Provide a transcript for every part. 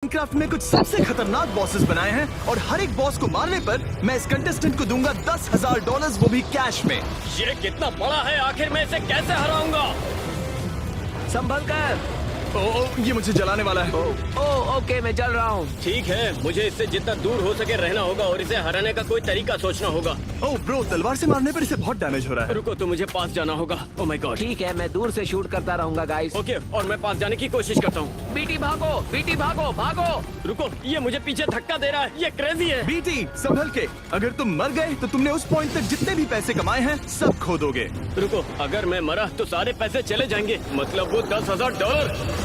Minecraft में कुछ सबसे खतरनाक बॉसेस बनाए हैं और हर एक बॉस को मारने पर मैं इस कंटेस्टेंट को दूंगा $10,000, वो भी कैश में। ये कितना बड़ा है, आखिर मैं इसे कैसे हराऊंगा? संभल कर। ये मुझे जलाने वाला है। ओके, मैं जल रहा हूँ। ठीक है, मुझे इससे जितना दूर हो सके रहना होगा और इसे हराने का कोई तरीका सोचना होगा। ओह ब्रो, तलवार से मारने पर इसे बहुत डैमेज हो रहा है। रुको, तो मुझे पास जाना होगा। Oh my God. ठीक है, मैं दूर से शूट करता रहूंगा गाइस। ओके, और मैं पास जाने की कोशिश करता हूँ। बीटी भागो, बीटी भागो, भागो। रुको, ये मुझे पीछे धक्का दे रहा है, ये क्रेजी है। बीटी संभल के, अगर तुम मर गए तो तुमने उस पॉइंट तक जितने भी पैसे कमाए हैं सब खो दोगे। रुको, अगर मैं मरा तो सारे पैसे चले जाएंगे, मतलब वो $10,000।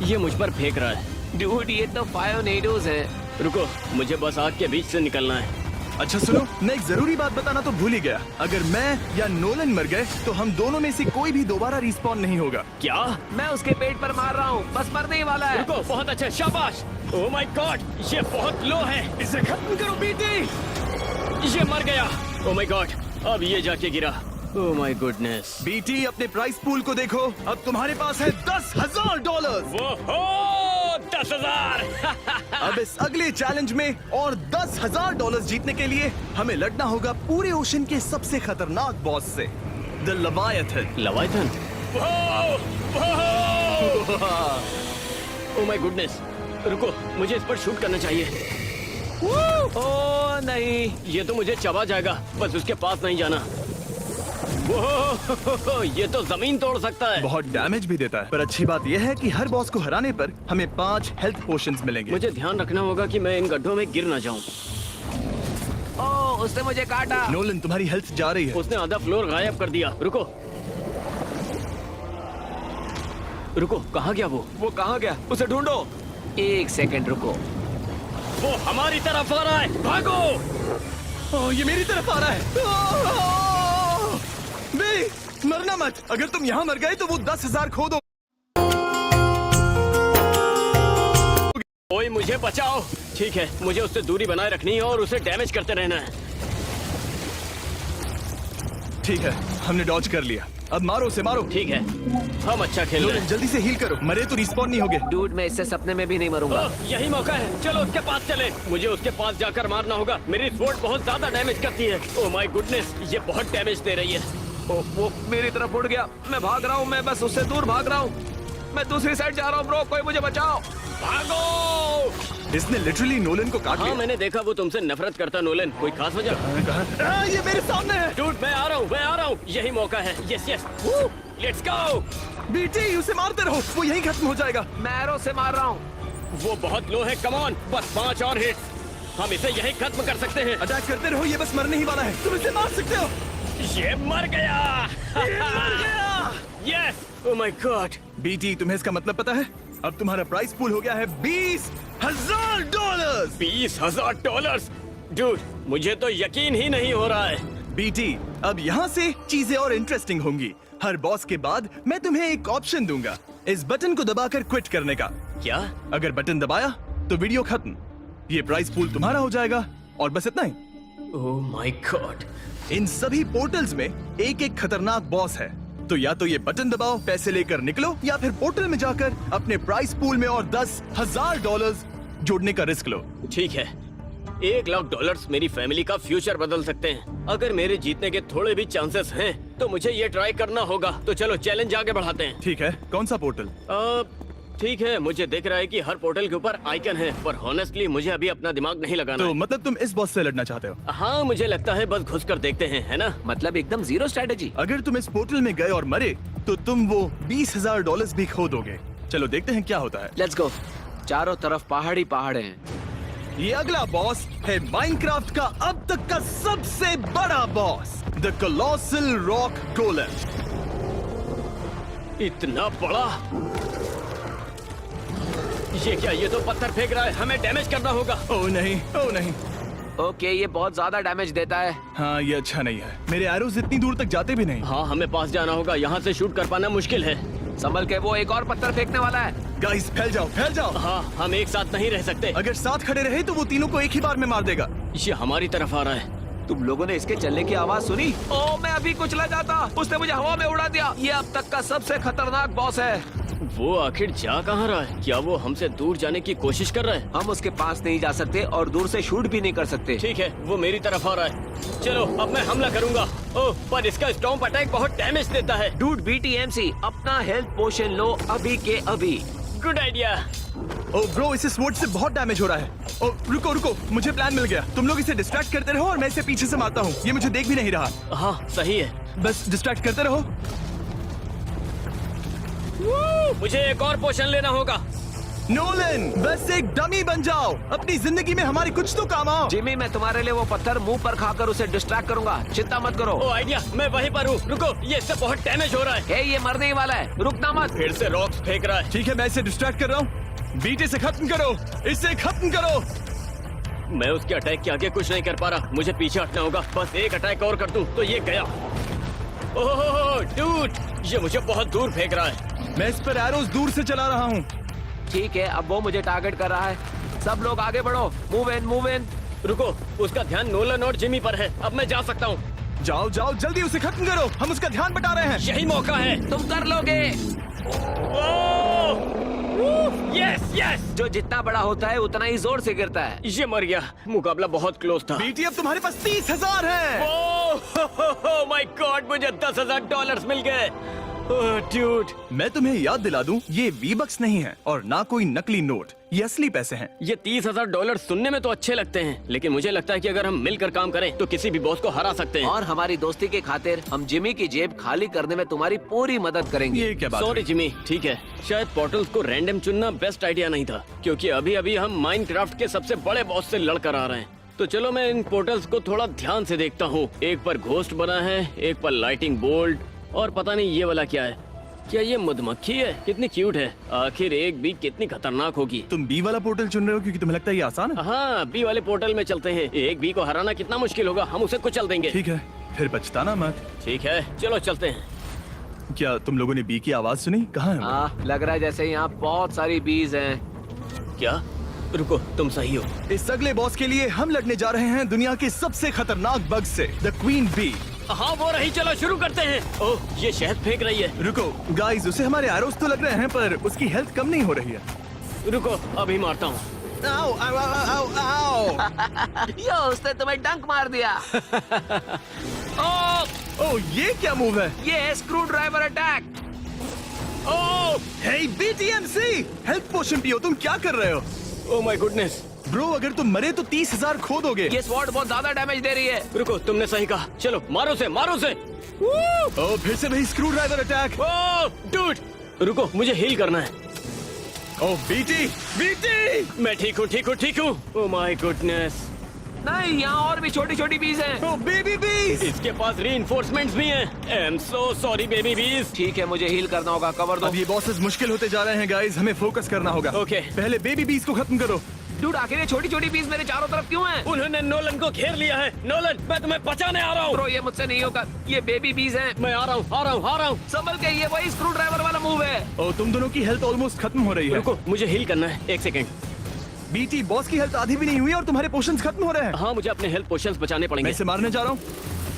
ये मुझ पर फेंक रहा है। डूड, ये तो फायोनेडोज है। रुको, मुझे बस आग के बीच से निकलना है। अच्छा सुनो, मैं एक जरूरी बात बताना तो भूल ही गया। अगर मैं या नोलन मर गए तो हम दोनों में से कोई भी दोबारा रिस्पॉन नहीं होगा। क्या? मैं उसके पेट पर मार रहा हूँ, बस मरने ही वाला है। रुको, बहुत अच्छा, शाबाश। ओह माय गॉड, ये बहुत लो है। इसे खत्म करो बीटी। ये मर गया। ओह माय गॉड, अब ये जाके गिरा। Oh my goodness. बीटी, अपने प्राइस पूल को देखो, अब तुम्हारे पास है $10,000। वो हो 10,000। अब इस अगले चैलेंज में और $10,000 जीतने के लिए हमें लड़ना होगा पूरे ओशन के सबसे खतरनाक बॉस से, द लवायथन। लवाइथन? ओह माय गुडनेस, रुको, मुझे इस पर शूट करना चाहिए। ओह नहीं, ये तो मुझे चबा जाएगा, बस उसके पास नहीं जाना। वो ये तो जमीन तोड़ सकता है। बहुत डैमेज भी देता है, पर अच्छी बात यह है कि हर बॉस को हराने पर हमें 5 हेल्थ पोशंस मिलेंगे। मुझे ध्यान रखना होगा कि मैं इन गड्ढों में गिर ना जाऊं। ओह, उसने मुझे काटा। नोलन, तुम्हारी हेल्थ जा रही है। उसने आधा फ्लोर गायब कर दिया। रुको, रुको, कहाँ गया वो? वो कहाँ गया? उसे ढूंढो। 1 सेकंड रुको। वो हमारी तरफ आ रहा है, भागो। ओह, ये मेरी तरफ आ रहा है। बे, मरना मत। अगर तुम यहाँ मर गए तो वो 10,000 खो दो। कोई मुझे बचाओ। ठीक है, मुझे उससे दूरी बनाए रखनी है और उसे डैमेज करते रहना है। ठीक है, हमने डॉज कर लिया, अब मारो उसे, मारो। ठीक है, हम अच्छा खेल रहे नोलन, हैं। जल्दी से हील करो, मरे तो रिस्पॉन नहीं होगे। डूड, मैं इससे सपने में भी नहीं मरूंगा। ओह, यही मौका है, चलो उसके पास चले। मुझे उसके पास जाकर मारना होगा। मेरी स्वॉर्ड बहुत ज्यादा डैमेज करती है। ओह माय गुडनेस, ये बहुत डैमेज दे रही है। वो मेरी तरफ उड़ गया। मैं भाग रहा हूँ, मैं बस उससे दूर भाग रहा हूँ। मैं दूसरी साइड जा रहा हूँ ब्रो, कोई मुझे बचाओ। भागो। इसने लिटरली नोलन को काट हाँ, लिया। मैंने देखा वो तुमसे नफरत करता। नोलन, कोई खास वजह? ये मेरे सामने है। डूड, मैं आ रहा हूँ, मैं आ रहा हूँ। यही मौका है। Yes yes, let's go. BT, उसे मारते रहो, वो यहीं खत्म हो जाएगा। मैं एरो से मार रहा हूँ। वो बहुत लो है, कम ऑन, बस 5 और हिट, हम इसे यहीं खत्म कर सकते हैं। अटैक करते रहो, ये बस मरने ही वाला है, तुम इसे मार सकते हो। ये मर गया। मर गया। Yes, oh my God. BT, तुम्हें इसका मतलब पता है? अब तुम्हारा प्राइस पूल हो गया है $20,000। $20,000? डूड, मुझे तो यकीन ही नहीं हो रहा है। बीटी, अब यहाँ से चीजें और इंटरेस्टिंग होंगी। हर बॉस के बाद मैं तुम्हें एक ऑप्शन दूंगा, इस बटन को दबाकर क्विट करने का। क्या? अगर बटन दबाया तो वीडियो खत्म, ये प्राइस पूल तुम्हारा हो जाएगा और बस इतना ही। Oh my God. इन सभी पोर्टल्स में एक एक खतरनाक बॉस है, तो या तो ये बटन दबाओ, पैसे लेकर निकलो, या फिर पोर्टल में जाकर अपने प्राइस पूल में और $10,000 जोड़ने का रिस्क लो। ठीक है, $1,00,000 मेरी फैमिली का फ्यूचर बदल सकते हैं। अगर मेरे जीतने के थोड़े भी चांसेस हैं तो मुझे ये ट्राई करना होगा। तो चलो चैलेंज आगे बढ़ाते हैं। ठीक है, कौन सा पोर्टल? ठीक है, मुझे दिख रहा है कि हर पोर्टल के ऊपर आइकन है, पर हॉनेस्टली मुझे अभी अपना दिमाग नहीं लगाना तो है। मतलब तुम इस बॉस से लड़ना चाहते हो? हाँ, मुझे लगता है बस घुस कर देखते हैं, है ना? मतलब एकदम जीरो स्ट्रेटेजी। अगर तुम इस पोर्टल में गए और मरे तो तुम वो $20,000 भी खो दोगे। चलो देखते हैं क्या होता है। Let's go. चारों तरफ पहाड़ ही पहाड़ हैं। ये अगला बॉस है माइनक्राफ्ट का अब तक का सबसे बड़ा boss, the colossal rock golem. इतना बड़ा? ये क्या? ये तो पत्थर फेंक रहा है, हमें डैमेज करना होगा। ओह नहीं, ओह नहीं। ओके, ये बहुत ज्यादा डैमेज देता है। हाँ, ये अच्छा नहीं है, मेरे एरोज इतनी दूर तक जाते भी नहीं। हाँ, हमें पास जाना होगा, यहाँ से शूट कर पाना मुश्किल है। संभल के, वो एक और पत्थर फेंकने वाला है। गाइस, फैल जाओ, फैल जाओ। हाँ, हम एक साथ नहीं रह सकते। अगर साथ खड़े रहे तो वो तीनों को एक ही बार में मार देगा। ये हमारी तरफ आ रहा है। तुम लोगों ने इसके चलने की आवाज सुनी? ओह, मैं अभी कुचला जाता। उसने मुझे हवा में उड़ा दिया। ये अब तक का सबसे खतरनाक बॉस है। वो आखिर जा कहाँ रहा है? क्या वो हमसे दूर जाने की कोशिश कर रहा है? हम उसके पास नहीं जा सकते और दूर से शूट भी नहीं कर सकते। ठीक है, वो मेरी तरफ आ रहा है। चलो अब मैं हमला करूंगा। ओह, पर इसका स्टॉम्प अटैक बहुत डैमेज देता है। डूड BTMC, अपना हेल्थ पोशन लो अभी के अभी। Good idea. ओ ब्रो, इसे स्वॉर्ड से बहुत डैमेज हो रहा है। ओ रुको रुको, मुझे प्लान मिल गया। तुम लोग इसे डिस्ट्रैक्ट करते रहो और मैं इसे पीछे से मारता हूँ। ये मुझे देख भी नहीं रहा। हाँ सही है। बस डिस्ट्रैक्ट करते रहो। मुझे एक और पोशन लेना होगा। नोलन, बस एक डमी बन जाओ। अपनी जिंदगी में हमारी कुछ तो काम आओ। जिमी, मैं तुम्हारे लिए वो पत्थर मुंह पर खाकर उसे डिस्ट्रैक्ट करूंगा, चिंता मत करो। ओ आइडिया, मैं वहीं पर हूँ। रुको, ये इससे बहुत डैमेज हो रहा है। हे, ये मरने ही वाला है, रुकना मत। फिर से रॉक्स फेंक रहा है। ठीक है, मैं इसे डिस्ट्रैक्ट कर रहा हूँ। बीटे से खत्म करो, इसे खत्म करो। मैं उसके अटैक के आगे कुछ नहीं कर पा रहा। मुझे पीछे हटना होगा। बस एक अटैक और कर दूं तो ये गया। ओह डूड, ये मुझे बहुत दूर फेंक रहा है। मैं इस पर एरोज दूर से चला रहा हूँ। ठीक है, अब वो मुझे टारगेट कर रहा है। सब लोग आगे बढ़ो, मूव इन मूव इन। रुको, उसका ध्यान नोलन और जिमी पर है। अब मैं जा सकता हूँ। जाओ जाओ, जल्दी उसे खत्म करो। हम उसका ध्यान बटा रहे हैं। यही मौका है। तुम कर लोगे। Yes yes. जो जितना बड़ा होता है उतना ही जोर से गिरता है। ये मर गया। मुकाबला बहुत क्लोज था। बीटी, अब तुम्हारे पास 30,000 है। ओह माय गॉड, मुझे $10,000 मिल गए। ड्यूड, मैं तुम्हें याद दिला दूं, ये V-Bucks नहीं है और ना कोई नकली नोट। ये असली पैसे हैं। ये $30,000 सुनने में तो अच्छे लगते हैं, लेकिन मुझे लगता है कि अगर हम मिलकर काम करें तो किसी भी बॉस को हरा सकते हैं। और हमारी दोस्ती के खातिर हम जिमी की जेब खाली करने में तुम्हारी पूरी मदद करेंगे। ये क्या बात सॉरी हुई? जिमी, ठीक है। शायद पोर्टल्स को रैंडम चुनना बेस्ट आइडिया नहीं था, क्योंकि अभी अभी हम माइनक्राफ्ट के सबसे बड़े बॉस से लड़कर आ रहे हैं। तो चलो मैं इन पोर्टल्स को थोड़ा ध्यान से देखता हूँ। एक पर घोस्ट बना है, एक पर लाइटिंग बोल्ट, और पता नहीं ये वाला क्या है। क्या ये मधुमक्खी है? कितनी क्यूट है। आखिर एक भी कितनी खतरनाक होगी। तुम बी वाला पोर्टल चुन रहे हो क्योंकि तुम्हें लगता है ये आसान है? हाँ, बी वाले पोर्टल में चलते हैं। एक बी को हराना कितना मुश्किल होगा, हम उसे कुचल देंगे। ठीक है, फिर पछताना मत। ठीक है, चलो चलते हैं। क्या तुम लोगों ने बी की आवाज सुनी? कहाँ है वो? हाँ, लग रहा है जैसे यहाँ बहुत सारी बीज हैं। क्या? रुको, तुम सही हो। इस अगले बॉस के लिए हम लड़ने जा रहे हैं दुनिया के सबसे खतरनाक बग से, द क्वीन बी। हाँ वो रही, चलो शुरू करते हैं। ओह, ये शहद फेंक रही है। रुको गाइस, उसे हमारे एरोस तो लग रहे हैं पर उसकी हेल्थ कम नहीं हो रही है। रुको, अभी मारता हूँ। आओ आओ आओ आओ आओ। यो, उसने तुम्हें डंक मार दिया। ओह, ये क्या मूव है? ये है स्क्रू ड्राइवर अटैक। ओह, हे BTMC, हेल्थ पोशन पियो। तुम क्या कर रहे हो? Oh my goodness. ब्रो, अगर तुम मरे तो 30,000 खो दोगे। ये स्वॉर्ड बहुत ज्यादा डैमेज दे रही है। रुको, तुमने सही कहा। चलो मारो से, मारो से। ओह, फिर से वही स्क्रू ड्राइवर अटैक। ओह डूड, रुको, मुझे हील करना है। ओह बीटी। मैं ठीक हूँ, ठीक हूँ, ठीक हूँ। Oh my goodness. नहीं, यहाँ और भी छोटी छोटी बीज हैं। ओह बेबी बीज। इसके पास रीइंफोर्समेंट्स भी हैं। I am so sorry baby बीज। ठीक है, मुझे हील करना होगा, कवर दो। अब ये बॉसेस मुश्किल होते जा रहे हैं गाइस, हमें फोकस करना होगा। ओके। पहले बेबी बीज को खत्म करो। डूड, आखिर ये छोटी छोटी बीज मेरे चारों तरफ क्यों हैं? उन्होंने नोलन को घेर लिया है। नोलन, मैं तुम्हें बचाने आ रहा हूँ। ब्रो, ये मुझसे नहीं होगा। ये बेबी बीज हैं। मैं आ रहा हूँ, आ रहा हूँ, आ रहा हूँ। संभल के, ये वही स्क्रू ड्राइवर वाला मूव है। ओह, तुम दोनों की हेल्थ ऑलमोस्ट खत्म हो रही है। रुको, मुझे हील करना है। एक सेकेंड। बीटी, बॉस की हेल्थ आधी भी नहीं हुई और तुम्हारे पोशंस खत्म हो रहे हैं। हाँ, मुझे अपने हेल्थ पोशंस बचाने मैं पड़ेंगे। इसे मारने जा रहा हूँ।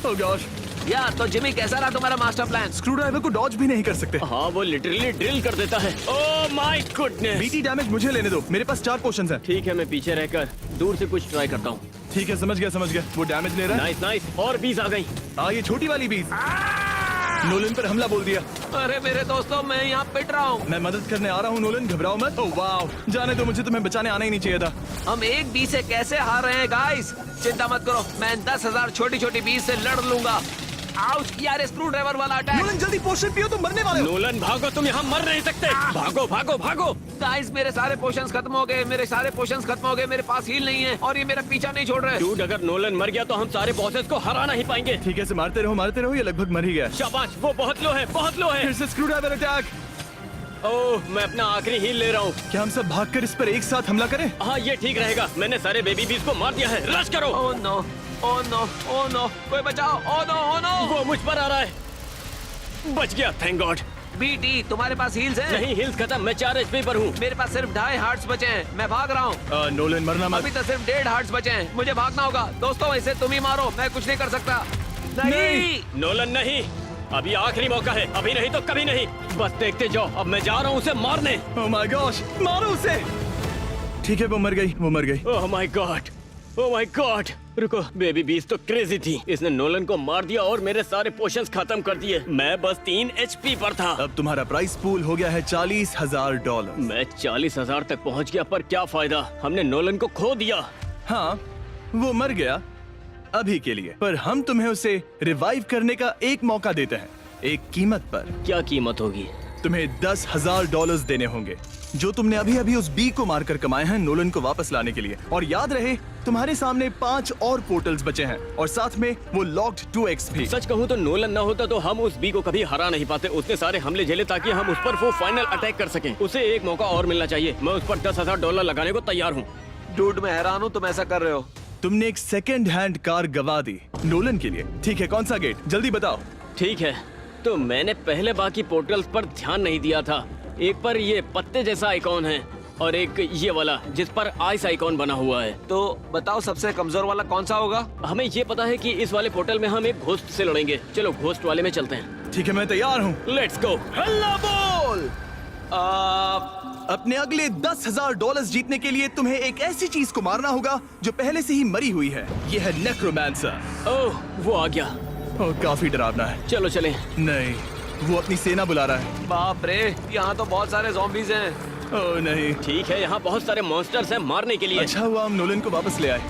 ओह गॉश। या तो जिमी, कैसा रहा तुम्हारा मास्टर प्लान? स्क्रू ड्राइवर को डॉज भी नहीं कर सकते। हाँ, वो लिटरली ड्रिल कर देता है। Oh my goodness. BT, damage मुझे लेने दो, मेरे पास 4 पोशंस हैं। ठीक है, मैं पीछे रहकर दूर से कुछ ट्राई करता हूँ। ठीक है, समझ गया। वो डैमेज ले रहा है। नाइस नाइस, और बीज आ गई। ये छोटी वाली बीज। नोलन पर हमला बोल दिया। अरे मेरे दोस्तों, मैं यहाँ पिट रहा हूँ। मैं मदद करने आ रहा हूँ नोलन, घबराओ मत। ओह वाओ, जाने दो, मुझे तुम्हें बचाने आना ही नहीं चाहिए था। हम एक बी से कैसे हार रहे हैं गाइस? चिंता मत करो, मैं 10,000 छोटी छोटी बीज से लड़ लूंगा। आउच, यार स्क्रू ड्राइवर वाला अटैक। नोलन जल्दी पोशन पियो, तुम मरने वाले हो। नोलन भागो, तुम यहाँ मर नहीं सकते। भागो भागो भागो। गाइस, मेरे सारे पोशंस खत्म हो गए, मेरे पास हील नहीं है और ये मेरा पीछा नहीं छोड़ रहे। डूड, अगर नोलन मर गया तो हम सारे बॉसेस को हरा नहीं पाएंगे। ठीक है, इसे मारते रहो, ये लगभग मर ही गया। शाबाश, वो बहुत लो है, बहुत लो है। फिर से स्क्रू ड्राइवर अटैक। ओह, मैं अपना आखिरी हील ले रहा हूँ। क्या हम सब भागकर इस पर एक साथ हमला करें? हाँ, ये ठीक रहेगा। मैंने सारे बेबी बीज को मार दिया है। रश करो। Oh no, oh no, oh no, कोई बचाओ। Oh no, oh no. वो मुझ पर आ रहा है। बच गया, थैंक गॉड। बीटी, तुम्हारे पास हील्स हैं? नहीं, हील्स खत्म। मैं 4 HP पर हूँ। मेरे पास सिर्फ 2.5 हार्ट्स बचे हैं। मैं भाग रहा हूँ। नोलन मरना मत। अभी तो सिर्फ 1.5 हार्ट्स बचे हैं। मुझे भागना होगा। दोस्तों, इसे तुम ही मारो, मैं कुछ नहीं कर सकता। नहीं। नोलन नहीं। अभी आखिरी मौका है, अभी नहीं तो कभी नहीं। बस देखते जाओ, अब मैं जा रहा हूँ उसे मारने। ओह माय गॉश, मारो उसे। ठीक है, वो मर गई, वो मर गई। Oh my God, oh my God. रुको, बेबी बीस तो क्रेजी थी। इसने नोलन को मार दिया और मेरे सारे पोशंस खत्म कर दिए। मैं बस 3 HP पर था। अब तुम्हारा प्राइस पूल हो गया है $40,000। मैं 40,000 तक पहुंच गया, पर क्या फायदा, हमने नोलन को खो दिया। हाँ, वो मर गया अभी के लिए, पर हम तुम्हें उसे रिवाइव करने का एक मौका देते हैं, एक कीमत पर। क्या कीमत होगी? तुम्हें $10,000 देने होंगे, जो तुमने अभी अभी उस बी को मारकर कमाए हैं नोलन को वापस लाने के लिए। और याद रहे, तुम्हारे सामने 5 और पोर्टल्स बचे हैं और साथ में वो लॉक्ड 2x भी। सच कहूँ तो नोलन ना होता तो हम उस बी को कभी हरा नहीं पाते। उसने सारे हमले झेले ताकि हम उस पर वो फाइनल अटैक कर सकें। उसे एक मौका और मिलना चाहिए। मैं उस पर $10,000 लगाने को तैयार हूँ। डूड, मैं हैरान हूँ तुम ऐसा कर रहे हो। तुमने एक सेकेंड हैंड कार गवा दी नोलन के लिए। ठीक है, कौन सा गेट, जल्दी बताओ। ठीक है, तो मैंने पहले बाकी पोर्टल्स पर ध्यान नहीं दिया था। एक पर ये पत्ते जैसा आइकॉन है और एक ये वाला जिस पर आइस आइकॉन बना हुआ है। तो बताओ सबसे कमजोर वाला कौन सा होगा? हमें ये पता है कि इस वाले पोर्टल में हम एक घोस्ट से लड़ेंगे। चलो घोस्ट वाले में चलते हैं। ठीक है, मैं तैयार हूँ। Let's go. हल्ला बोल। अपने अगले $10,000 जीतने के लिए तुम्हें एक ऐसी चीज को मारना होगा जो पहले से ही मरी हुई है। ये है नेक्रोमैंसर। ओह, वो आ गया। ओह, काफी डरावना है। चलो चलें। नहीं, वो अपनी सेना बुला रहा है। बाप रे, यहाँ तो बहुत सारे ज़ॉम्बीज़ हैं। ओह नहीं। ठीक है, यहाँ बहुत सारे मॉन्स्टर्स हैं मारने के लिए। अच्छा हुआ हम नोलन को वापस ले आए।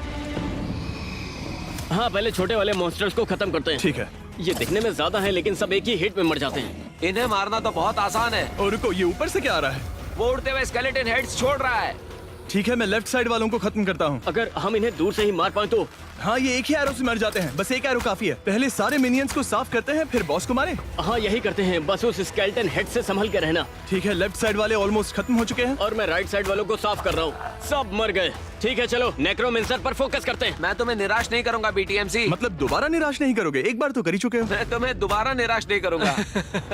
हाँ, पहले छोटे वाले मॉन्स्टर्स को खत्म करते हैं। ठीक है। ये दिखने में ज्यादा है लेकिन सब एक ही हिट में मर जाते हैं। इन्हें मारना तो बहुत आसान है। और रुको, ये ऊपर से क्या आ रहा है? वो उड़ते हुए स्केलेटन हेड्स छोड़ रहा है। ठीक है, मैं लेफ्ट साइड वालों को खत्म करता हूँ। अगर हम इन्हें दूर से ही मार पाए तो। हाँ, ये एक ही एरो से मर जाते हैं। बस एक एरो काफी है। पहले सारे मिनियंस को साफ करते हैं, फिर बॉस को मारे। हाँ, यही करते हैं। बस उस स्केलेटन हेड से संभल के रहना। ठीक है, लेफ्ट साइड वाले ऑलमोस्ट खत्म हो चुके हैं और मैं राइट साइड वालों को साफ कर रहा हूँ। सब मर गए। ठीक है, चलो नेक्रोमेंसर पर फोकस करते हैं। मैं तुम्हें निराश नहीं करूंगा BTMC। मतलब दोबारा निराश नहीं करोगे? एक बार तो कर ही चुके हो। मैं तुम्हें दोबारा निराश नहीं करूंगा।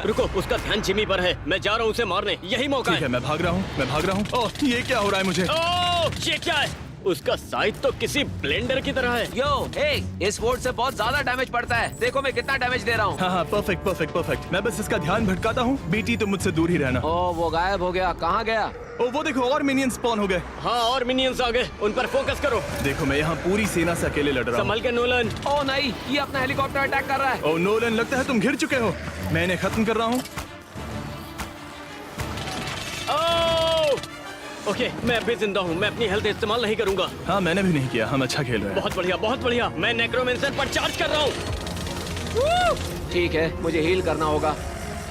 रुको, उसका ध्यान जिमी पर है। मैं जा रहा हूँ उसे मारने। यही मौका ठीक है, मैं भाग रहा हूँ, मैं भाग रहा हूँ। ओह, ये क्या हो रहा है मुझे? ओह, ये क्या है? उसका साइज तो किसी ब्लेंडर की तरह है। यो, हे, इस वोट से बहुत ज्यादा डैमेज पड़ता है। देखो मैं कितना डैमेज दे रहा हूँ। हाँ हाँ, परफेक्ट परफेक्ट परफेक्ट। मैं बस इसका ध्यान भटकाता हूँ। बीटी, तुम मुझसे दूर ही रहना। ओ, वो गायब हो गया। कहाँ गया? ओ, वो देखो, और मिनियंस स्पॉन हो गए। हाँ, और मिनियंस आ गए। उन पर फोकस करो। देखो, मैं यहाँ पूरी सेना से अकेले लड़ रहा हूँ। संभल के नोलन। ओ नहीं, ये अपना हेलीकॉप्टर अटैक कर रहा है। ओ नोलन, लगता है तुम घिर चुके हो। मैं इन्हें खत्म कर रहा हूँ। ओके, मैं अभी जिंदा हूँ। मैं अपनी हेल्थ इस्तेमाल नहीं करूंगा। हाँ, मैंने भी नहीं किया। हम अच्छा खेल रहे हैं। बहुत बढ़िया, बहुत बढ़िया। मैं नेक्रोमेंसर पर चार्ज कर रहा हूँ। ठीक है, मुझे हील करना होगा।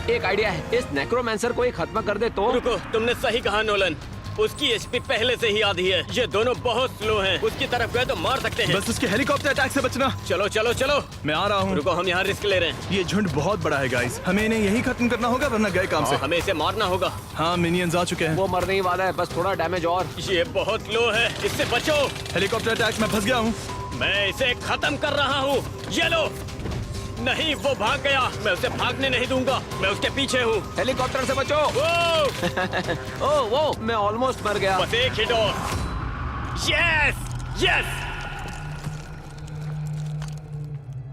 एक आइडिया है, इस नेक्रोमैंसर को ही खत्म कर दे तो। रुको, तुमने सही कहा नोलन। उसकी HP पहले से ही आधी है। ये दोनों बहुत स्लो हैं। उसकी तरफ गए तो मार सकते हैं। बस उसके हेलीकॉप्टर अटैक से बचना। चलो चलो चलो, मैं आ रहा हूँ। रुको, हम यहाँ रिस्क ले रहे हैं। ये झुंड बहुत बड़ा है गाइस। हमें इन्हें यही खत्म करना होगा वरना गए काम से। हमें इसे मारना होगा। हाँ, मिनियंस आ चुके हैं। वो मरने ही वाला है, बस थोड़ा डैमेज और। ये बहुत लो है, इससे बचो। हेलीकॉप्टर अटैक में फंस गया हूँ। मैं इसे खत्म कर रहा हूँ। ये लो। नहीं, वो भाग गया। मैं उसे भागने नहीं दूंगा। मैं उसके पीछे हूँ। हेलीकॉप्टर से बचो। ओ, वो मैं ऑलमोस्ट मर गया। बस एक हिट और। Yes yes.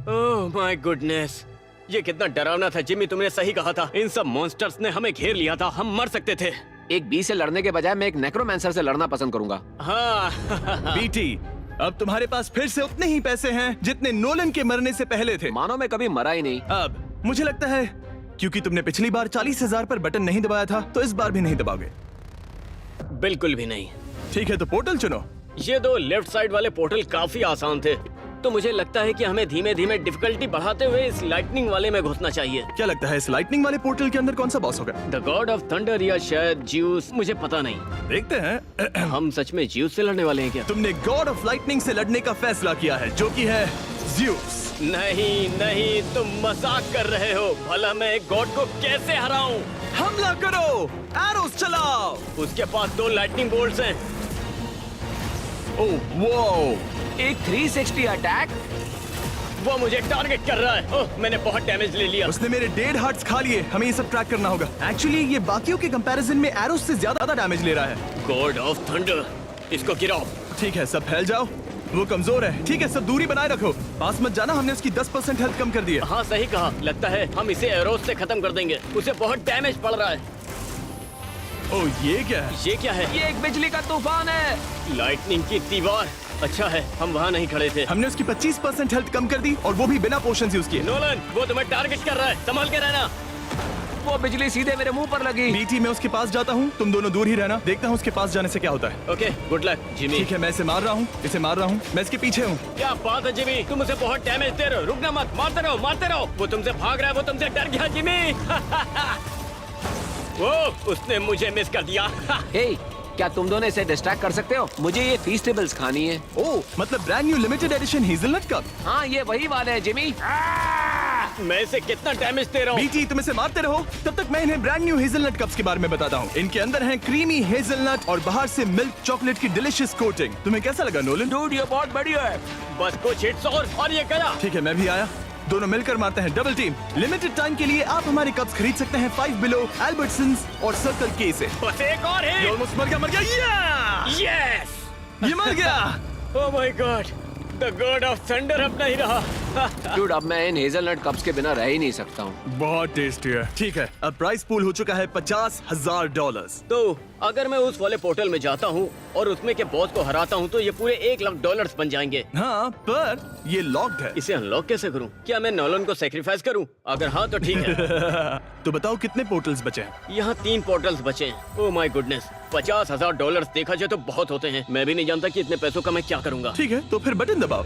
Oh my goodness, ये कितना डरावना था। जिमी, तुमने सही कहा था। इन सब मॉन्स्टर्स ने हमें घेर लिया था। हम मर सकते थे। एक बी से लड़ने के बजाय मैं एक नेक्रोमैंसर से लड़ना पसंद करूंगा। हाँ। बीटी, अब तुम्हारे पास फिर से उतने ही पैसे हैं जितने नोलन के मरने से पहले थे। मानो मैं कभी मरा ही नहीं। अब मुझे लगता है क्योंकि तुमने पिछली बार 40,000 पर बटन नहीं दबाया था, तो इस बार भी नहीं दबाओगे। बिल्कुल भी नहीं। ठीक है, तो पोर्टल चुनो। ये दो लेफ्ट साइड वाले पोर्टल काफी आसान थे, तो मुझे लगता है कि हमें धीमे धीमे डिफिकल्टी बढ़ाते हुए इस लाइटनिंग वाले में घुसना चाहिए। क्या लगता है इस लाइटनिंग वाले पोर्टल के अंदर कौन सा बॉस होगा? द गॉड ऑफ थंडर या शायद ज्यूस, मुझे पता नहीं। देखते हैं। हम सच में ज्यूस से लड़ने वाले हैं क्या? तुमने गॉड ऑफ लाइटनिंग से लड़ने का फैसला किया है, जो कि है ज़्यूस। नहीं नहीं, तुम मजाक कर रहे हो। भला मैं गॉड को कैसे हराऊं? हमला करो, एरोस चलाओ। उसके पास 2 लाइटनिंग बोल्ट्स हैं। ओह वो, एक 360 अटैक। वो मुझे टारगेट कर रहा है। ओह, मैंने बहुत डैमेज ले लिया। उसने मेरे 1.5 हार्ट्स खा लिए। हमें ये सब ट्रैक करना होगा। एक्चुअली ये बाकियों के कंपैरिजन में एरोस से ज्यादा डैमेज ले रहा है। गॉड ऑफ थंडर, इसको गिराओ। ठीक है, सब फैल जाओ। वो कमजोर है। ठीक है, सब दूरी बनाए रखो। पास मत जाना, हमने उसकी 10% हेल्थ कम कर दी है। हाँ सही कहा, लगता है हम इसे एरोस से खत्म कर देंगे। उसे बहुत डैमेज पड़ रहा है। ओह, ये क्या है? ये क्या है? ये एक बिजली का तूफान है। लाइटनिंग की दीवार। अच्छा है हम वहाँ नहीं खड़े थे। हमने उसकी 25% हेल्थ कम कर दी और वो भी बिना पोशन यूज किए। नोलन, वो तुम्हें टारगेट कर रहा है, संभाल के रहना। वो बिजली सीधे मेरे मुंह पर लगी। बीटी, मैं उसके पास जाता हूँ, तुम दोनों दूर ही रहना। देखता हूँ उसके पास जाने से क्या होता है। Okay, good luck Jimmy. ठीक है, मैं इसे मार रहा हूँ, इसे मार रहा हूँ। मैं इसके पीछे हूँ। क्या बात है जिमी, तुम उसे बहुत डैमेज दे रहे हो। रुकना मत, मारते रहो मारते रहो। वो तुमसे भाग रहा है, वो तुमसे डर गया जिमी। वो उसने मुझे मिस कर दिया। हे, क्या तुम दोनों इसे डिस्ट्रैक्ट कर सकते हो? मुझे ये फीस्टेबल्स खानी है। ओह, मतलब brand new limited edition hazelnut cup. हाँ, ये वही वाले हैं जिमी। मैं इसे कितना डैमेज दे रहा हूँ। बीटी, तुम इसे मारते रहो, तब तक मैं इन्हें ब्रांड न्यू हेज़लनट कप्स के बारे में बताता हूँ। इनके अंदर है क्रीमी हेज़लनट और बाहर से मिल्क चॉकलेट की डिलीशियस कोटिंग। तुम्हें कैसा लगा नोलन? डूड, ये बहुत बढ़िया है। बस कुछ हिट्स और ये गया। ठीक है, मैं भी आया। दोनों मिलकर मारते हैं डबल टीम। लिमिटेड टाइम के लिए आप हमारे कप्स खरीद सकते हैं 5 बिलो, एल्बर्टसन्स और सर्कल के से। बस एक और ये है। ऑलमोस्ट मर गया। यस, ये मर गया। Oh my God, the God of thunder अब नहीं रहा। डूड, अब मैं इन हेजलनट कप्स के बिना रह ही नहीं सकता हूँ। बहुत टेस्टी है। ठीक है, अब प्राइस पूल हो चुका है $50,000। तो अगर मैं उस वाले पोर्टल में जाता हूँ और उसमें के बॉस को हराता हूँ तो ये पूरे $1,00,000 बन जाएंगे। हाँ, पर ये लॉक्ड है। इसे अनलॉक कैसे करूँ? क्या मैं नोलन को सेक्रीफाइस करूँ? अगर हाँ तो ठीक है। तो बताओ कितने पोर्टल्स बचे हैं? यहाँ 3 पोर्टल्स बचे हैं। ओह माय गुडनेस, $50,000 देखा जाए तो बहुत होते हैं। मैं भी नहीं जानता कि इतने पैसों का मैं क्या करूँगा। ठीक है, तो फिर बटन दबाओ।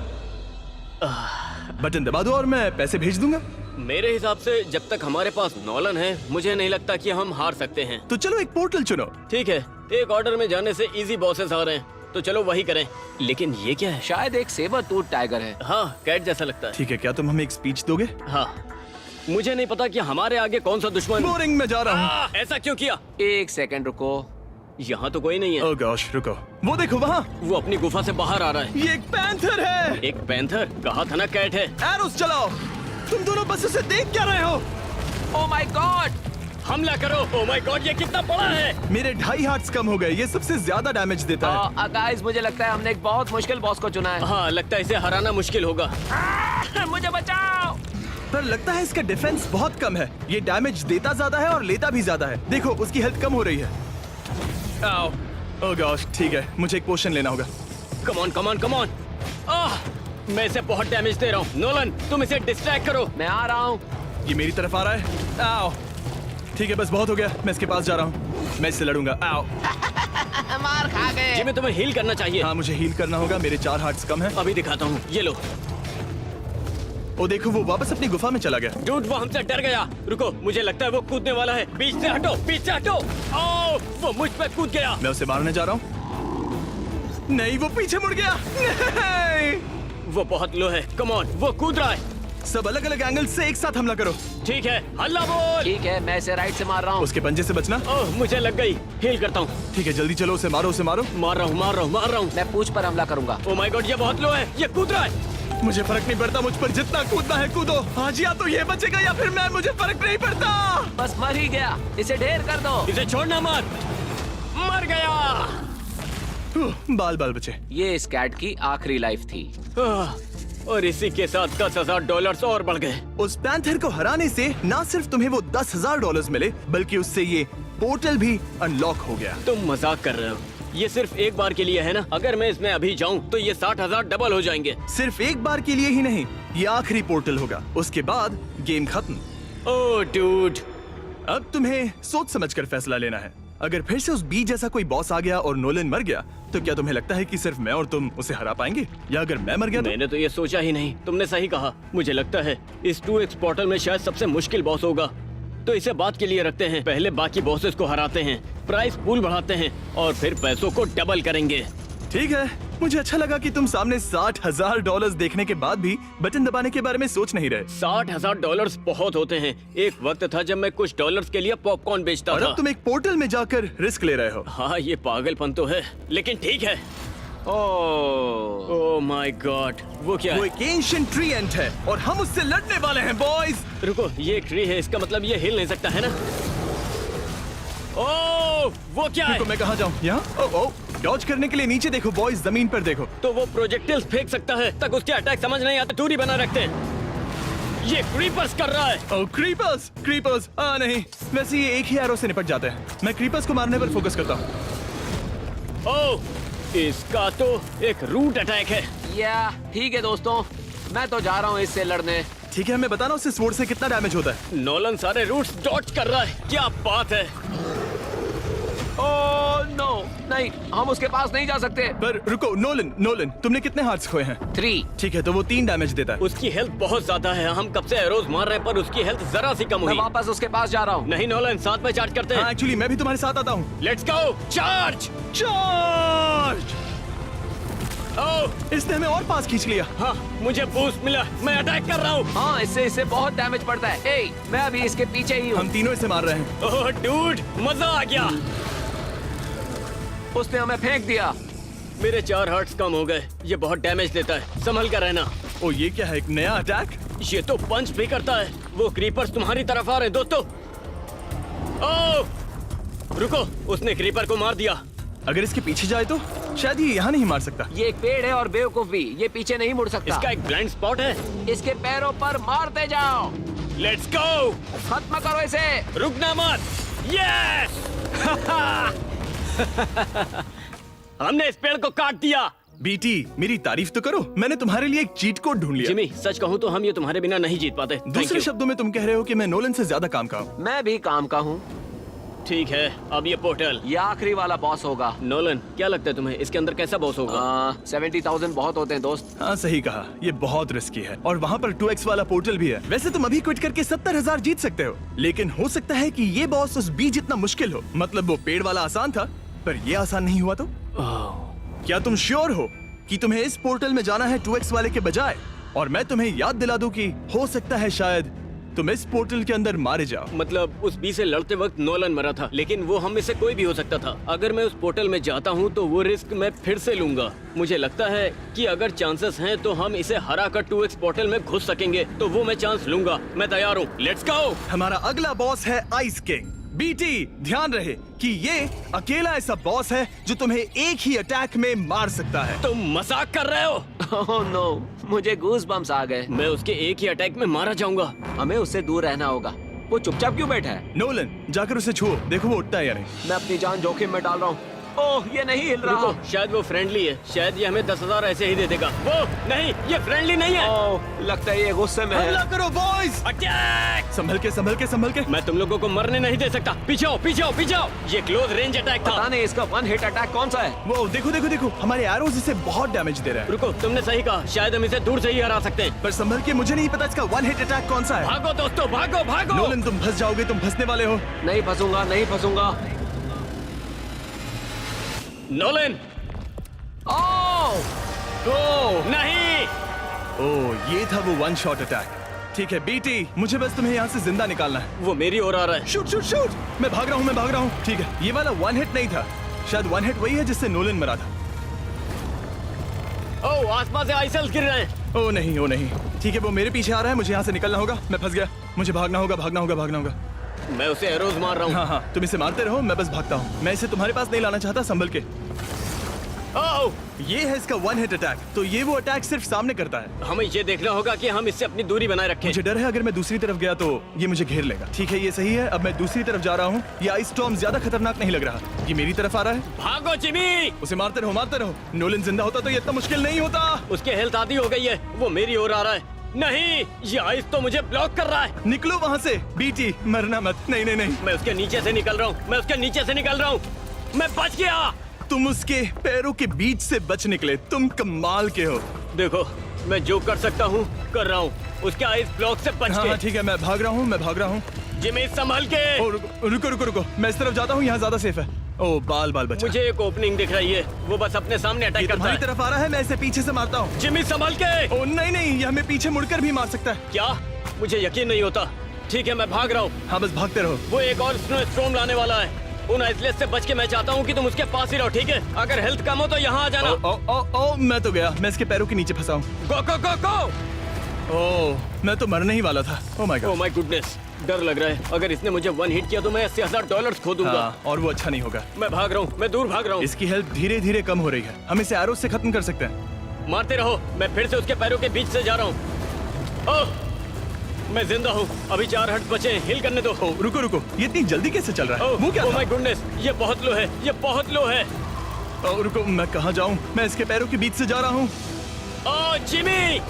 बटन दबा दो और मैं पैसे भेज दूंगा। मेरे हिसाब से जब तक हमारे पास नोलन है, मुझे नहीं लगता कि हम हार सकते हैं। तो चलो एक पोर्टल चुनो। ठीक है, एक ऑर्डर में जाने से इजी बॉसेस आ रहे हैं, तो चलो वही करें। लेकिन ये क्या है? शायद एक सेबर टूथ टाइगर है। हाँ, कैट जैसा लगता है। ठीक है, क्या तुम हमें एक स्पीच दोगे? हाँ, मुझे नहीं पता कि हमारे आगे कौन सा दुश्मन। बोरिंग में जा रहा हूँ। ऐसा क्यों किया? एक सेकंड रुको। यहाँ तो कोई नहीं है। ओह गॉश, रुको, वो देखो वहाँ। वो अपनी गुफा से बाहर आ रहा है। ये एक पैंथर है। एक पैंथर? कहा था ना कैट है। एरोस चलाओ। तुम दोनों बस उसे देख क्या रहे हो? Oh my God! हमला करो। ओह माय गॉड, ये कितना बड़ा है। मेरे 2.5 हार्ट्स कम हो गए। ये सबसे ज्यादा डैमेज देता है। गाइस, मुझे लगता है हमने एक बहुत मुश्किल बॉस को चुना है। हाँ, लगता है इसे हराना मुश्किल होगा। मुझे बचाओ! पर लगता है इसका डिफेंस बहुत कम है। ये डैमेज देता ज्यादा है और लेता भी ज्यादा है। देखो, उसकी हेल्थ कम हो रही है। आओ। ओह गॉश, ठीक है, मुझे एक पोशन लेना होगा। Come on come on come on. मैं इसे बहुत डैमेज दे रहा हूँ। नोलन, तुम इसे डिस्ट्रैक्ट करो। मैं आ रहा हूँ। ये मेरी तरफ आ रहा है। आओ। ठीक है, बस बहुत हो गया। मैं इसके पास जा रहा हूँ। मैं इससे लड़ूंगा। आओ। मार खा गए। जिम्मी, तुम्हें हील करना चाहिए। हाँ, मुझे हील करना होगा। मेरे 4 हार्ट्स कम है। अभी दिखाता हूँ, ये लो। ओ देखो, वो वापस अपनी गुफा में चला गया। डूड, वो हमसे डर गया। रुको, मुझे लगता है वो कूदने वाला है। बीच से हटो, बीच से हटो। आओ, वो मुझ पे कूद गया। मैं उसे मारने जा रहा हूँ। नहीं, वो पीछे मुड़ गया। नहीं। वो बहुत लो है। कम ऑन, वो कूद रहा है। सब अलग अलग एंगल से एक साथ हमला करो। ठीक है, हल्ला बोल। ठीक है, मैं इसे राइट से मार रहा हूँ। उसके पंजे से बचना। ओह, मुझे लग गई। हील करता हूँ। ठीक है, जल्दी चलो, उसे मारो, उसे मारो। मार रहा हूँ मार रहा हूँ मार रहा हूँ। मैं पूंछ पर हमला करूंगा। ओह माय गॉड, ये बहुत लो है। ये कूद रहा है। मुझे फर्क नहीं पड़ता, मुझ पर जितना कूदना है कूदो। आज या तो ये बचेगा या फिर मैं। मुझे फर्क नहीं पड़ता। बस मर ही गया। इसे ढेर कर दो। इसे छोड़ना मत। मर गया। बाल बाल बचे। ये इस कैट की आखिरी लाइफ थी। और इसी के साथ $10,000 और बढ़ गए। उस पैंथर को हराने से ना सिर्फ तुम्हें वो $10,000 मिले, बल्कि उससे ये पोर्टल भी अनलॉक हो गया। तुम मजाक कर रहे हो? ये सिर्फ एक बार के लिए है ना? अगर मैं इसमें अभी जाऊं तो ये 60,000 डबल हो जाएंगे। सिर्फ एक बार के लिए ही नहीं, ये आखिरी पोर्टल होगा। उसके बाद गेम खत्म। ओह डूड, अब तुम्हें सोच समझकर फैसला लेना है। अगर फिर से उस बी जैसा कोई बॉस आ गया और नोलन मर गया, तो क्या तुम्हें लगता है कि सिर्फ मैं और तुम उसे हरा पाएंगे? या अगर मैं मर गया तो? मैंने तो ये सोचा ही नहीं। तुमने सही कहा। मुझे लगता है इस 2x पोर्टल में शायद सबसे मुश्किल बॉस होगा। तो इसे बात के लिए रखते हैं। पहले बाकी बॉसेस को हराते हैं, प्राइस पूल बढ़ाते हैं और फिर पैसों को डबल करेंगे। ठीक है, मुझे अच्छा लगा कि तुम सामने $60,000 देखने के बाद भी बटन दबाने के बारे में सोच नहीं रहे। $60,000 बहुत होते हैं। एक वक्त था जब मैं कुछ डॉलर्स के लिए पॉपकॉर्न बेचता और था। अब तुम एक पोर्टल में जाकर रिस्क ले रहे हो। हाँ, ये पागलपन तो है, लेकिन ठीक है। ओह माय गॉड, वो क्या वो है? एक एंशिएंट ट्री एंट है और हम उससे लड़ने वाले हैं बॉयज। रुको, ये एक ट्री है, इसका मतलब ये हिल नहीं सकता है ना? ओह, वो क्या है? रुको, मैं कहाँ जाऊँ? यहाँ? ओ ओ, डॉज करने के लिए नीचे देखो बॉयज, जमीन पर देखो। तो वो प्रोजेक्टिल्स फेंक सकता है, तक उसके अटैक समझ नहीं आते, दूरी बना रखते हैं। ये क्रीपर्स कर रहा है। ओह क्रीपर्स, क्रीपर्स, नहीं, वैसे ये एक ही एरो से निपट जाते हैं। मैं क्रीपर्स को मारने पर फोकस करता हूँ। ओह, इसका तो एक रूट अटैक है। या ठीक है दोस्तों, मैं तो जा रहा हूँ इससे लड़ने। ठीक है, मैं बताना उससे स्वॉर्ड से कितना डैमेज होता है। नोलन सारे रूट्स डॉच कर रहा है, क्या बात है। ओह नो, नहीं, हम उसके पास नहीं जा सकते। पर रुको, नोलन, नोलन, तुमने कितने हार्ट्स खोए हैं? 3। ठीक है, तो वो 3 डैमेज देता है। उसकी हेल्थ बहुत ज्यादा है, हम कब से एरोज मार रहे हैं पर उसकी हेल्थ जरा सी कम मैं हुई। वापस उसके पास जा रहा हूँ। नहीं नोलन, साथ में चार्ज करते हाँ, हैं। एक्चुअली मैं भी तुम्हारे साथ आता हूँ। Let's go, charge. चार्ज! ओह, इसने हमें और पास खींच लिया। हाँ, मुझे बूस्ट मिला, मैं अटैक कर रहा हूँ। हाँ, इससे बहुत डैमेज पड़ता है। ए, मैं अभी इसके पीछे ही हूँ। हम तीनों इसे मार रहे हैं। ओह डूड, मजा आ गया। उसने हमें फेंक दिया। मेरे 4 हार्ट्स कम हो गए, ये बहुत डैमेज देता है, संभल कर रहना। ओ, ये क्या है, एक नया अटैक? ये तो पंच भी करता है। वो क्रीपर्स तुम्हारी तरफ आ रहे हैं दोस्तों। ओह, रुको, उसने क्रीपर को मार दिया। अगर इसके पीछे जाए तो शायद ये यहाँ नहीं मार सकता। ये एक पेड़ है और बेवकूफ भी, ये पीछे नहीं मुड़ सकता। इसका एक ब्लाइंड स्पॉट है। इसके पैरों पर मारते जाओ। लेट्स गो, खत्म करो इसे। रुकना मत। यस हमने इस पेड़ को काट दिया। बीटी, मेरी तारीफ तो करो, मैंने तुम्हारे लिए एक चीट कोड ढूंढ लिया। जिमी, सच कहूँ तो हम ये तुम्हारे बिना नहीं जीत पाते। Thank दूसरे you। शब्दों में तुम कह रहे हो कि मैं नोलन से ज्यादा काम का हूँ। मैं भी काम का हूँ। ठीक है, अब ये पोर्टल। ये आखिरी वाला बॉस होगा। नोलन, क्या लगता है तुम्हें इसके अंदर कैसा बॉस होगा? 70,000 बहुत होते हैं दोस्त। हाँ, सही कहा, ये बहुत रिस्की है और वहाँ पर 2x वाला पोर्टल भी है। वैसे तुम अभी क्विट करके 70,000 जीत सकते हो, लेकिन हो सकता है कि ये बॉस उस बी जितना मुश्किल हो। मतलब वो पेड़ वाला आसान था, पर ये आसान नहीं हुआ तो? क्या तुम श्योर हो कि तुम्हें इस पोर्टल में जाना है 2x वाले के बजाय? और मैं तुम्हें याद दिला दूं कि हो सकता है शायद तुम इस पोर्टल के अंदर मारे जाओ। मतलब उस बी से लड़ते वक्त नोलन मरा था, लेकिन वो हम में से कोई भी हो सकता था। अगर मैं उस पोर्टल में जाता हूँ तो वो रिस्क मैं फिर से लूंगा। मुझे लगता है कि अगर चांसेस हैं तो हम इसे हरा कर 2x पोर्टल में घुस सकेंगे, तो वो मैं चांस लूंगा। मैं तैयार हूँ, लेट्स गो। हमारा अगला बॉस है आइस किंग। बीटी, ध्यान रहे कि ये अकेला ऐसा बॉस है जो तुम्हें एक ही अटैक में मार सकता है। तुम मजाक कर रहे हो? ओह नो, मुझे गूज बम्स आ गए। मैं उसके एक ही अटैक में मारा जाऊंगा। हमें उससे दूर रहना होगा। वो चुपचाप क्यों बैठा है? नोलन, जाकर उसे छुओ, देखो वो उठता है या नहीं। मैं अपनी जान जोखिम में डाल रहा हूँ। ओह, ये नहीं हिल रहा। रुको, शायद वो फ्रेंडली है, शायद ये हमें 10,000 ऐसे ही दे देगा। वो नहीं, ये फ्रेंडली नहीं है। ओह, लगता है ये गुस्से में हमला है। करो बॉयज! अटैक! संभल के, संभल के, संभल के। मैं तुम लोगों को मरने नहीं दे सकता। पीछे आओ, पीछे आओ, पीछे आओ। ये क्लोज रेंज अटैक था। पता नहीं इसका 1 हिट अटैक कौन सा है। वो देखो, देखो, देखो, हमारे एरोज इसे बहुत डैमेज दे रहे हैं। रुको, तुमने सही कहा, शायद हम इसे दूर से ही हरा सकते हैं। पर संभल के, मुझे नहीं पता इसका 1 हिट अटैक कौन सा है। भागो दोस्तों, भागो भागो। नोलन, तुम फंस जाओगे, तुम फंसने वाले हो। नहीं फंसूंगा, नहीं फंसूंगा। नोलन, ओह, ओह नहीं। ओह, ये था वो 1 शॉट अटैक। ठीक है बीटी, मुझे बस तुम्हें यहाँ से जिंदा निकालना है। वो मेरी ओर आ रहा है। Shoot, shoot, shoot! मैं भाग रहा हूँ, मैं भाग रहा हूँ। ठीक है, ये वाला 1 हिट नहीं था, शायद 1 हिट वही है जिससे नोलन मरा था। ओह, आसपास से आइसल्स गिर रहे हैं। ओ नहीं, ओ नहीं। ठीक है, वो मेरे पीछे आ रहा है, मुझे यहाँ से निकलना होगा। मैं फंस गया, मुझे भागना होगा, भागना होगा, भागना होगा। मैं उसे एरोज मार रहा हूँ। हाँ हाँ, तुम इसे मारते रहो, मैं बस भागता हूँ। मैं इसे तुम्हारे पास नहीं लाना चाहता, संभल के। ओह, ये है इसका 1 हिट अटैक। तो ये वो अटैक सिर्फ सामने करता है। हमें ये देखना होगा कि हम इससे अपनी दूरी बनाए रखें। मुझे डर है अगर मैं दूसरी तरफ गया तो ये मुझे घेर लेगा। ठीक है, ये सही है। अब मैं दूसरी तरफ जा रहा हूँ। ये आइस स्टॉर्म ज्यादा खतरनाक नहीं लग रहा। ये मेरी तरफ आ रहा है। भागो जिमी। उसे मारते रहो, मारते रहो। नोलन जिंदा होता तो ये इतना मुश्किल नहीं होता। उसके हेल्थ आधी हो गई है, वो मेरी ओर आ रहा है। नहीं, ये आइस तो मुझे ब्लॉक कर रहा है। निकलो वहाँ से बीटी, मरना मत। नहीं नहीं नहीं, मैं उसके नीचे से निकल रहा हूँ, मैं उसके नीचे से निकल रहा हूँ। मैं बच गया। तुम उसके पैरों के बीच से बच निकले। तुम कमाल के हो। देखो, मैं जो कर सकता हूँ कर रहा हूँ, उसके आइस ब्लॉक से बच हाँ के। हाँ, ठीक है, मैं भाग रहा हूँ, मैं भाग रहा हूँ। जिमी संभल के। ओ, रुको रुको रुको, मैं इस तरफ जाता हूँ, यहाँ ज्यादा सेफ है। ओ, बाल बाल बचा। मुझे एक ओपनिंग दिख रही है, वो बस अपने सामने ये अटैक करता तुम्हारी है। तरफ आ रहा है, मैं इसे पीछे से मारता हूँ। जिमी संभल के। ओ नहीं नहीं, ये हमें पीछे मुड़कर भी मार सकता है। क्या? मुझे यकीन नहीं होता। ठीक है, मैं भाग रहा हूँ। हाँ, बस भागते रहो। वो एक और स्नो स्टॉर्म लाने वाला है। उन आइसलेस से बच के मैं चाहता हूँ कि तुम उसके पास ही रहो, ठीक है? अगर हेल्थ कम हो तो यहाँ आ जाना। ओ ओ ओ ओ, मैं तो गया, मैं इसके पैरों के नीचे फंसा हूँ। गो गो गो गो। ओह, मैं तो मरने ही वाला था। Oh my oh God. My goodness, डर लग रहा है, अगर इसने मुझे वन हिट किया तो मैं $80,000 खो दूंगा। हाँ, और वो अच्छा नहीं होगा। मैं भाग रहा हूँ, मैं दूर भाग रहा हूँ। इसकी हेल्थ धीरे धीरे कम हो रही है, हम इसे एरो से खत्म कर सकते हैं। मारते रहो, मैं फिर से उसके पैरों के बीच से जा रहा हूँ। ओह, मैं जिंदा हूँ, अभी 4 हर्ट्ज बचे हैं, हील करने दो। रुको रुको, ये इतनी जल्दी कैसे चल रहा है? वो क्या ओह था? माय गुडनेस, ये बहुत लो है, ये बहुत लो है। रुको, मैं कहाँ जाऊँ? मैं इसके पैरों के बीच से जा रहा हूँ। ओह जिमी,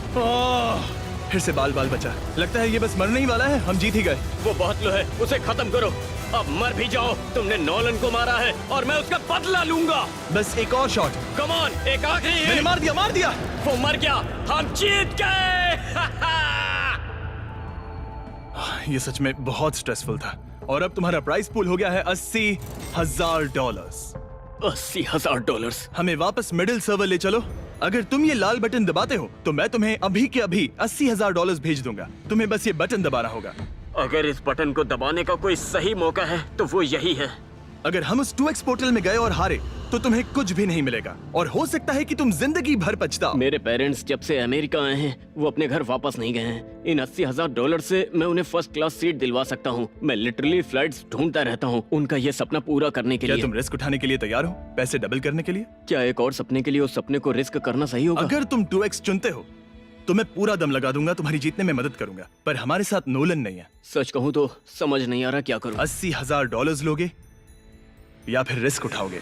फिर से बाल बचा। लगता है ये बस मरने ही वाला है, हम जीत ही गए। वो बहुत लो है, उसे खत्म करो। अब मर भी जाओ, तुमने नोलन को मारा है और मैं उसका बदला लूंगा। बस एक और शॉट। कम ऑन, एक आखिरी मैंने हिट। मार दिया। वो मर गया, हम जीत गए। ये सच में बहुत स्ट्रेसफुल था। और अब तुम्हारा प्राइस पूल हो गया है $80,000। $80,000। हमें वापस मिडिल सर्वर ले चलो। अगर तुम ये लाल बटन दबाते हो तो मैं तुम्हें अभी के अभी $80,000 भेज दूंगा। तुम्हें बस ये बटन दबाना होगा। अगर इस बटन को दबाने का कोई सही मौका है तो वो यही है। अगर हम उस 2x पोर्टल में गए और हारे तो तुम्हें कुछ भी नहीं मिलेगा और हो सकता है कि तुम जिंदगी भर पछताओ। मेरे पेरेंट्स जब से अमेरिका आए हैं वो अपने घर वापस नहीं गए हैं। इन $80,000 से मैं उन्हें फर्स्ट क्लास सीट दिलवा सकता हूँ। मैं लिटरली फ्लाइट्स ढूंढता रहता हूँ उनका ये सपना पूरा करने के क्या लिए। तुम रिस्क उठाने के लिए तैयार हो? पैसे डबल करने के लिए? क्या एक और सपने के लिए उस सपने को रिस्क करना सही होगा? अगर तुम 2x चुनते हो तो मैं पूरा दम लगा दूंगा, तुम्हारी जीतने में मदद करूंगा। पर हमारे साथ नोलन नहीं है। सच कहूँ तो समझ नहीं आ रहा क्या करूँ। $80,000 लोगे या फिर रिस्क उठाओगे?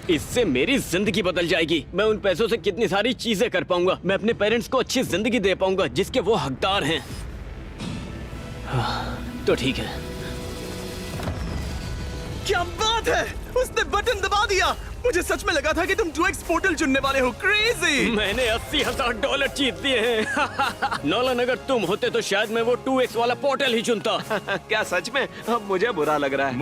इससे मेरी जिंदगी बदल जाएगी। मैं उन पैसों से कितनी सारी चीजें कर पाऊंगा। मैं अपने पेरेंट्स को अच्छी जिंदगी दे पाऊंगा जिसके वो हकदार हैं। तो ठीक है। क्या बात है, उसने बटन दबा दिया। मुझे सच में लगा था कि तुम 2x पोर्टल चुनने वाले हो। क्रेजी। मैंने $80,000 जीत लिए हैं। नोलन, अगर तुम होते तो शायद मैं वो 2x वाला पोर्टल ही चुनता। क्या सच में? अब मुझे बुरा लग रहा है।